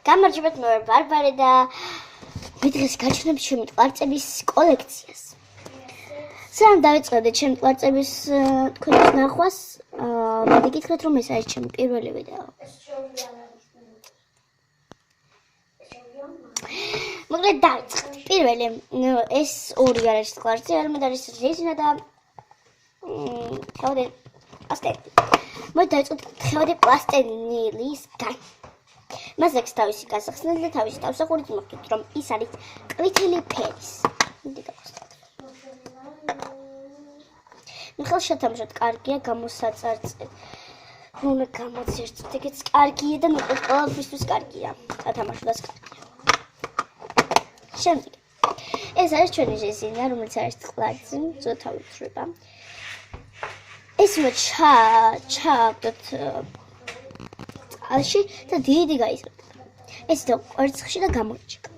გამარჯობათ, მე ვარ ბარბარე და მე დღეს გაჩვენებ ჩემი ტყარწების კოლექციას. სანამ დავიწყებდეთ ჩემი ტყარწების თქვენს ნახვას, მე გითხრათ რომ ეს არის ჩემი პირველი ვიდეო. მოკლედ დავიწყეთ. პირველი ეს ორი არის ტყარწი, არამედ არის რეზინა და ხევადე პლასტენი. მოდი დავიწყოთ ხევადე პლასტენილისგან. მას აქვს თავისი გასახსნელი და თავისი თავსახურით მოხდით რომ ის არის ყვითელი ფერის. მიხელ შეთამაშოთ კარგია გამოსაწარწე. უნდა გამოძერწოთ, ეგეც კარგია და მოკლედ ყველაფრისთვის კარგია. ათამაშოთ კარგია. შემდეგ ეს არის ჩვენი რეზინა, რომელიც არის ტყარწი, ზოთა უცრება. ეს ჩააგდოთ ალში და დიდი გაიზრდა. ეს და კვერცხში და გამოიჩეკა.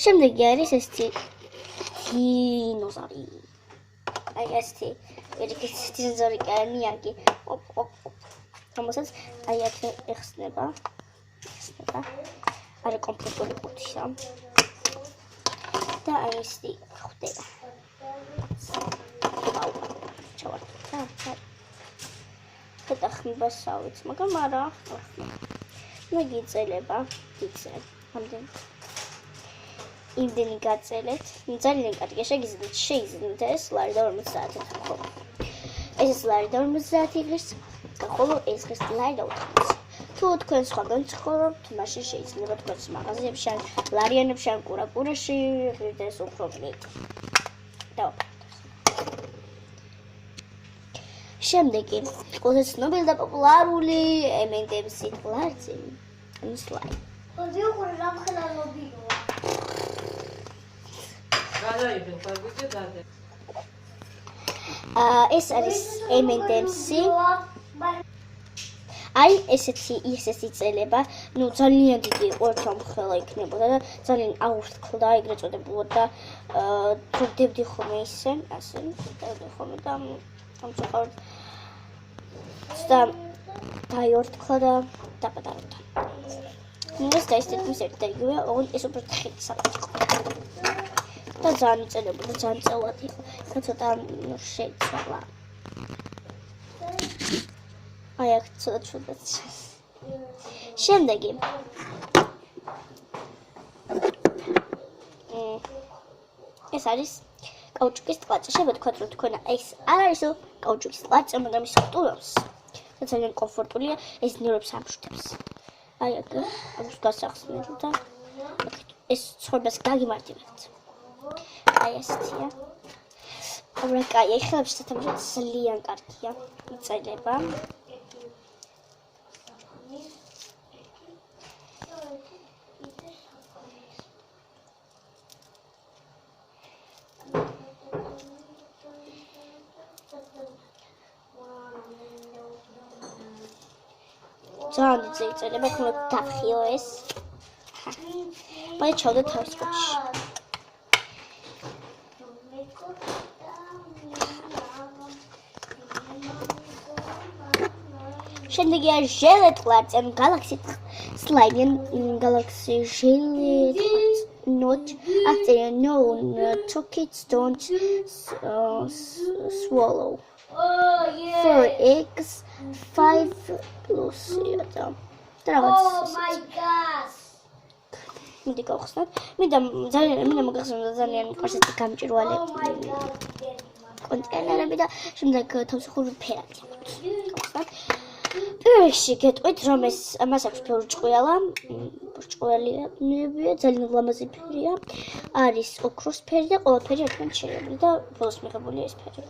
შემდეგი არის ეს დინოზავრი. აი ესეთი ერთის დინოზავრი კანიაკი. რომელსაც აი აქ ეხსნება. არა კომფორტული ყუთია. და აი ესეთი ხდება. და ხმბასავით, მაგრამ არა. მე გიწელება, ამდენ. იმდენი გაწელეთ. ძალიან კარგია, შეგიძლიათ ეს ლარი და 40 საათი ხო. ეს ლარი და 40 საათი ღირს, და ხოლო ეს ღირს ლარი და 80. თუ თქვენ სხვაგან ცხოვრობთ, მაშინ შეიძლება თქვენს მაღაზიებში ან ლარიანებში ან კურაკურაში ღირდეს უფრო მეტი. და შემდეგი ყველაზე ცნობილი და პოპულარული M&M-ი ტყარწი სლაიმ. ეს არის M&M-ი. აი ესეთი იწელება, ნუ ძალიან დიდი ყურთამხელა იქნებოდა და ძალიან აურთქლდა, ეგრეთ წოდებოდა. დროდებდი ხოლმე ისე, ასე, ხოლმე და ამწუხაროდ და დაიორთქლა და დაპატარავდა. ეს და ეს თითქმის ერთი იგივეა, ოღონდ ეს უფრო თხილი საკითხი. და ძალიან იწელებოდა, ძალიან წელად იყო. და ცოტა შეიცვალა. აი აქ ცოტა ჩუდად. შემდეგი ეს არის კაუჩუკის ტყარწი. შევეთქვათ რომ თქვენ ეს არ არის კაუჩუკის ტყარწი, მაგრამ ის ხტულობს. და ძალიან კომფორტულია, ეს ნერვებს ამშვიდებს. აი აქ აქვს გასახსნელი და ეს ცხოვრებას გაგიმარტივებთ. აი ესეთია. რა კაი, ხელებში თამაშობთ ძალიან კარგია. იწელება. ძალიან იწელება, ხოლმე დავხიო ეს. მოდი ჩავდე თავის კუჩში. შემდეგი არის ჟელე ტყარწი, ანუ გალაქსი სლაიმი, გალაქსი ჟელე ტყარწი. Not after no chocolates don't swallow. 4 eggs, 5 plus. Oh my gosh. მე გავხსნათ. მე მოგახსენებდა ძალიან კარგი გამჭვირვალე კონტეინერები და შემდეგ თავსახური ფერები გავხსნათ. პირველში გეტყვით რომ მას აქვს ბევრი ჭყუალა, ბრჭყალებია, ძალიან ლამაზი ფერია. არის ოქროს ფერი და ყველაფერი ერთმანეთს შეერული და ბოლოს მიღებულია ეს ფერი.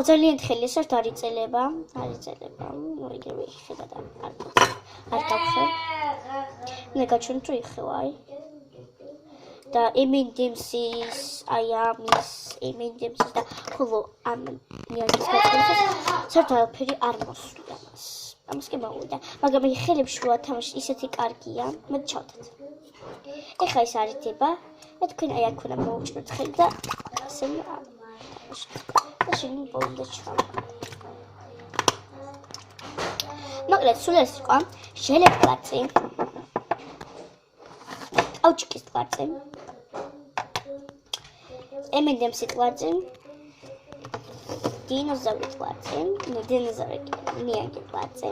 ძალიან თხელი ეს არ იწელება. იგივე იხება და არ გავხსენ. მე გაჩვენეთ რომ იხევა აი. და M&M-ის, აი ამის M&M-ის და ხოლო ამ ნიაზის გაწყობისას საერთოდ არ მოსვლია მას. ამას კი მოვიდა, მაგრამ აი ხელებში ვათამაში ისეთი კარგია, მოდი ჩავდეთ. ეხლა ის არიდება, და თქვენ აი აქ უნდა მოვუჭროთ ხელი და ასე და შენ ბოლომდე ჩავ. მოკლედ სულ ეს იყო ჟელეპლაცი, კაუჩიკის პლაცი, M&M სიტყვაცი, დინოზავრი პლაცი, დინოზავრი ნიანგი პლაცი.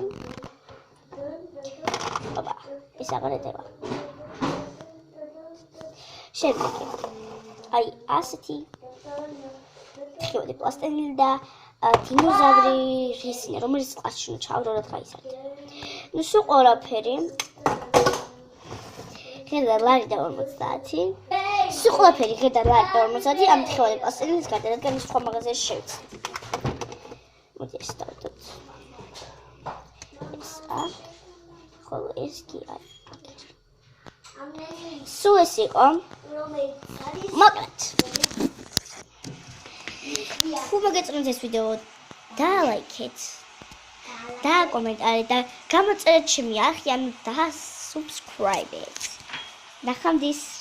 ოპა, ის აღარ ეტევა. შემდეგი. აი, ასეთი ხილვადი პლასტილინი და დინოზავრი რისინი, რომელიც კლასში უნდა ჩავდრო და გაიზარდე. ნუ სულ ყველაფერი. ღედა ლარი და 50. სულ ყველაფერი ღედა ლარი და 50 ამ ხილვადი პლასტილინის გარდა, რადგან ის სხვა მაღაზიაში შევიცდი. მოდი ეს დავდოთ. ეს ხოლო ეს კი არის. სულ ეს იყო. მოკლედ. თუ მოგეწონათ ეს ვიდეო, დალაიქეთ. და კომენტარი და გამოწერეთ ჩემი არხი, ანუ და subscribe-ით. ნახამდის.